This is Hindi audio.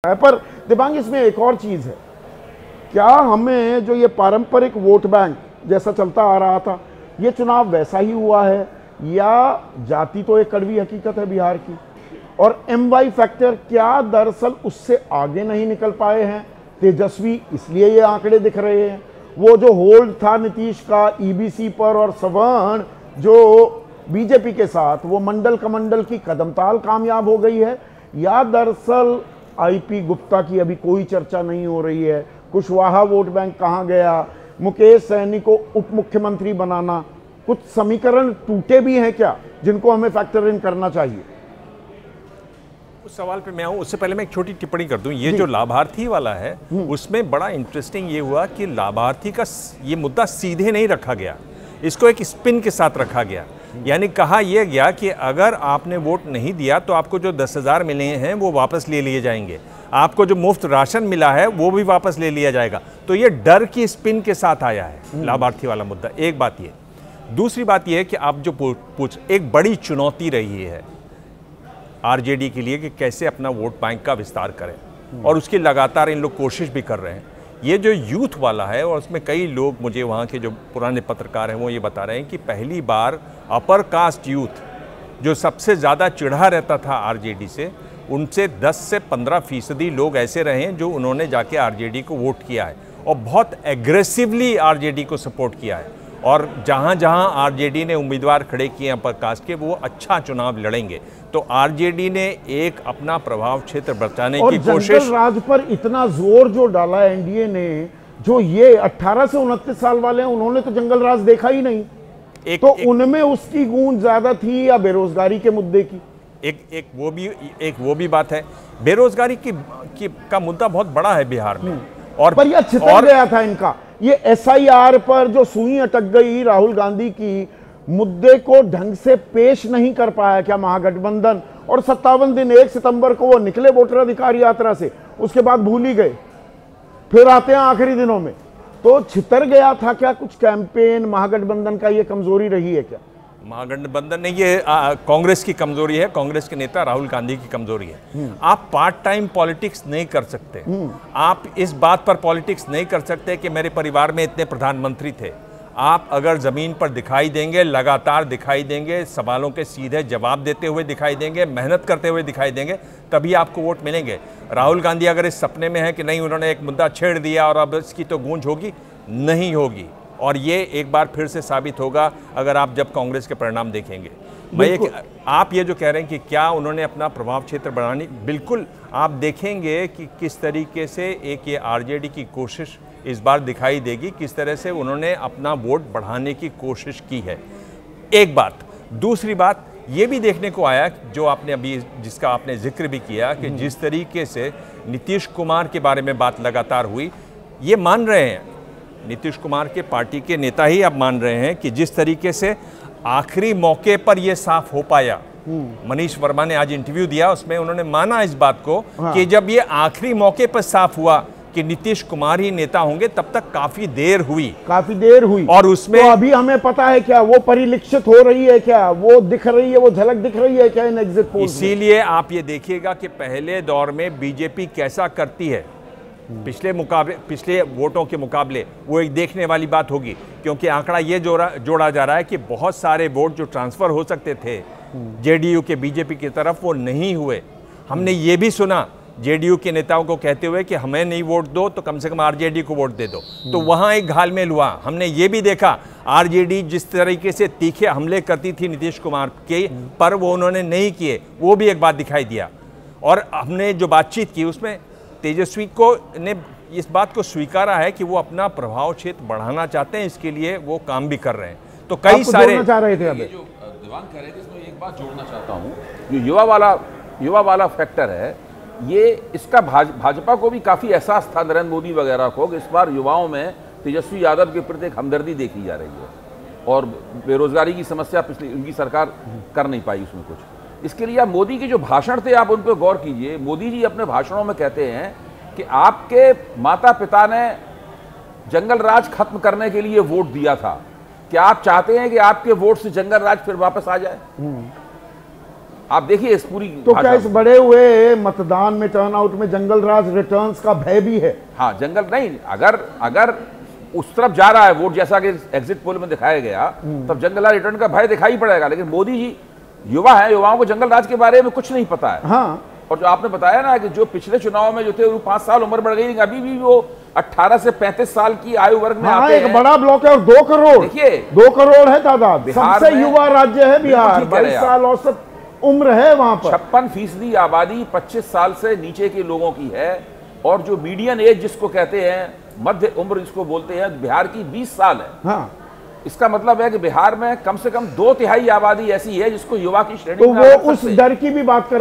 पर दिबांग इसमें एक और चीज है, क्या हमें जो ये पारंपरिक वोट बैंक जैसा चलता आ रहा था, ये चुनाव वैसा ही हुआ है या जाति तो एक कड़वी हकीकत है बिहार की, और MY फैक्टर क्या दरअसल उससे आगे नहीं निकल पाए हैं तेजस्वी, इसलिए ये आंकड़े दिख रहे हैं। वो जो होल्ड था नीतीश का EBC पर और सवर्ण जो बीजेपी के साथ, वो मंडल कमंडल की कदमताल कामयाब हो गई है, या दरअसल IP गुप्ता की अभी कोई चर्चा नहीं हो रही है, कुशवाहा वोट बैंक कहां गया, मुकेश सहनी को उप मुख्यमंत्री बनाना, कुछ समीकरण टूटे भी हैं क्या जिनको हमें फैक्टर इन करना चाहिए? उस सवाल पे मैं आऊं उससे पहले मैं एक छोटी टिप्पणी कर दूं। ये जो लाभार्थी वाला है उसमें बड़ा इंटरेस्टिंग ये हुआ कि लाभार्थी का ये मुद्दा सीधे नहीं रखा गया, इसको एक स्पिन के साथ रखा गया। यानी कहा यह गया कि अगर आपने वोट नहीं दिया तो आपको जो 10,000 मिले हैं वो वापस ले लिए जाएंगे, आपको जो मुफ्त राशन मिला है वो भी वापस ले लिया जाएगा। तो ये डर की स्पिन के साथ आया है लाभार्थी वाला मुद्दा। एक बात ये, दूसरी बात ये है कि आप जो पूछ एक बड़ी चुनौती रही है RJD के लिए कि कैसे अपना वोट बैंक का विस्तार करें, और उसकी लगातार इन लोग कोशिश भी कर रहे हैं। ये जो यूथ वाला है, और उसमें कई लोग, मुझे वहाँ के जो पुराने पत्रकार हैं वो ये बता रहे हैं कि पहली बार अपर कास्ट यूथ जो सबसे ज़्यादा चिढ़ा रहता था RJD से, उनसे 10 से 15% लोग ऐसे रहे हैं जो उन्होंने जाके RJD को वोट किया है और बहुत एग्रेसिवली RJD को सपोर्ट किया है। और जहाँ जहाँ RJD ने उम्मीदवार खड़े किए अपर कास्ट के, वो अच्छा चुनाव लड़ेंगे। तो RJD ने एक अपना प्रभाव क्षेत्र बचाने की कोशिश, जंगल राज पर इतना जोर जो डाला NDA ने, जो ये 18 से 29 साल वाले हैं उन्होंने तो जंगल राज देखा ही नहीं, तो उनमें उसकी गूंज ज्यादा थी या बेरोजगारी के मुद्दे की? एक वो भी बात है, बेरोजगारी का मुद्दा बहुत बड़ा है बिहार में। और पर यह छितर गया था इनका, ये SIR पर जो सुई अटक गई राहुल गांधी की, मुद्दे को ढंग से पेश नहीं कर पाया क्या महागठबंधन? और 57 दिन 1 सितंबर को वो निकले वोटर अधिकार यात्रा से, उसके बाद भूल ही गए, फिर आते हैं आखिरी दिनों में। तो छितर गया था क्या कुछ कैंपेन? महागठबंधन का ये कमजोरी रही है क्या? महागठबंधन नहीं, ये कांग्रेस की कमजोरी है, कांग्रेस के नेता राहुल गांधी की कमजोरी है। आप पार्ट टाइम पॉलिटिक्स नहीं कर सकते, आप इस बात पर पॉलिटिक्स नहीं कर सकते कि मेरे परिवार में इतने प्रधानमंत्री थे। आप अगर जमीन पर दिखाई देंगे, लगातार दिखाई देंगे, सवालों के सीधे जवाब देते हुए दिखाई देंगे, मेहनत करते हुए दिखाई देंगे, तभी आपको वोट मिलेंगे। राहुल गांधी अगर इस सपने में है कि नहीं उन्होंने एक मुद्दा छेड़ दिया और अब इसकी तो गूंज होगी, नहीं होगी। और ये एक बार फिर से साबित होगा अगर आप जब कांग्रेस के परिणाम देखेंगे। आप ये जो कह रहे हैं कि क्या उन्होंने अपना प्रभाव क्षेत्र बढ़ाने, बिल्कुल आप देखेंगे कि किस तरीके से एक ये RJD की कोशिश इस बार दिखाई देगी, किस तरह से उन्होंने अपना वोट बढ़ाने की कोशिश की है। एक बात, दूसरी बात ये भी देखने को आया जो आपने अभी, जिसका आपने जिक्र भी किया कि जिस तरीके से नीतीश कुमार के बारे में बात लगातार हुई, ये मान रहे हैं नीतीश कुमार के पार्टी के नेता ही अब मान रहे हैं कि जिस तरीके से आखिरी मौके पर यह साफ हो पाया। मनीष वर्मा ने आज इंटरव्यू दिया, उसमें उन्होंने माना इस बात को कि जब ये आखिरी मौके पर साफ हुआ कि नीतीश कुमार ही नेता होंगे, तब तक काफी देर हुई और उसमें तो अभी हमें पता है क्या वो परिलक्षित हो रही है, क्या वो दिख रही है, वो झलक दिख रही है क्या इन एग्जिट पोल? इसीलिए आप ये देखिएगा कि पहले दौर में बीजेपी कैसा करती है पिछले वोटों के मुकाबले, वो एक देखने वाली बात होगी। क्योंकि आंकड़ा ये जोड़ा जा रहा है कि बहुत सारे वोट जो ट्रांसफर हो सकते थे JDU के बीजेपी की तरफ, वो नहीं हुए। हमने ये भी सुना JDU के नेताओं को कहते हुए कि हमें नहीं वोट दो तो कम से कम RJD को वोट दे दो। तो वहाँ एक घालमेल हुआ। हमने ये भी देखा RJD जिस तरीके से तीखे हमले करती थी नीतीश कुमार के पर, वो उन्होंने नहीं किए, वो भी एक बात दिखाई दिया। और हमने जो बातचीत की उसमें तेजस्वी को ने इस बात को स्वीकारा है कि वो अपना प्रभाव क्षेत्र बढ़ाना चाहते हैं, इसके लिए वो काम भी कर रहे हैं। तो कई सारे चाह रहे थे। अभी जो दिवांग कह रहे थे इसमें एक बात जोड़ना चाहता हूँ, जो युवा वाला फैक्टर है, ये इसका भाजपा को भी काफी एहसास था, नरेंद्र मोदी वगैरह को, कि इस बार युवाओं में तेजस्वी यादव के प्रति एक हमदर्दी देखी जा रही है और बेरोजगारी की समस्या पिछली उनकी सरकार कर नहीं पाई उसमें कुछ। इसके लिए आप मोदी के जो भाषण थे आप उन पर गौर कीजिए। मोदी जी अपने भाषणों में कहते हैं कि आपके माता पिता ने जंगल राज खत्म करने के लिए वोट दिया था, क्या आप चाहते हैं कि आपके वोट से जंगल राज फिर वापस आ जाए? आप देखिए इस पूरी तो क्या इस बढ़े हुए मतदान में, टर्नआउट में जंगल राज रिटर्न्स का भय भी है? हाँ, जंगल नहीं, अगर उस तरफ जा रहा है वोट, जैसा कि एग्जिट पोल में दिखाया गया, तब जंगल राज रिटर्न का भय दिखाई पड़ेगा। लेकिन मोदी जी युवा है, युवाओं को जंगल राज के बारे में कुछ नहीं पता है। हाँ, और जो आपने बताया ना कि जो पिछले चुनाव में जो थे वो 5 साल उम्र बढ़ गई, अभी भी वो 18 से 35 साल की आयु वर्ग में आते एक हैं। बड़ा ब्लॉक है और 2 करोड़, देखिए 2 करोड़ है तादाद, बिहार सबसे में युवा राज्य है बिहार, बिल्कुल ठीक कह रहे 22 हैं साल औसत उम्र है वहां पर। 56% आबादी 25 साल से नीचे के लोगों की है, और जो मीडियन एज जिसको कहते हैं, मध्य उम्र जिसको बोलते हैं, बिहार की 20 साल है। हाँ, इसका मतलब है कि बिहार में कम से कम 2/3 आबादी ऐसी है जिसको युवा की श्रेणी तो में वो रख उस सकते हैं। डर की भी बात कर रहे हैं।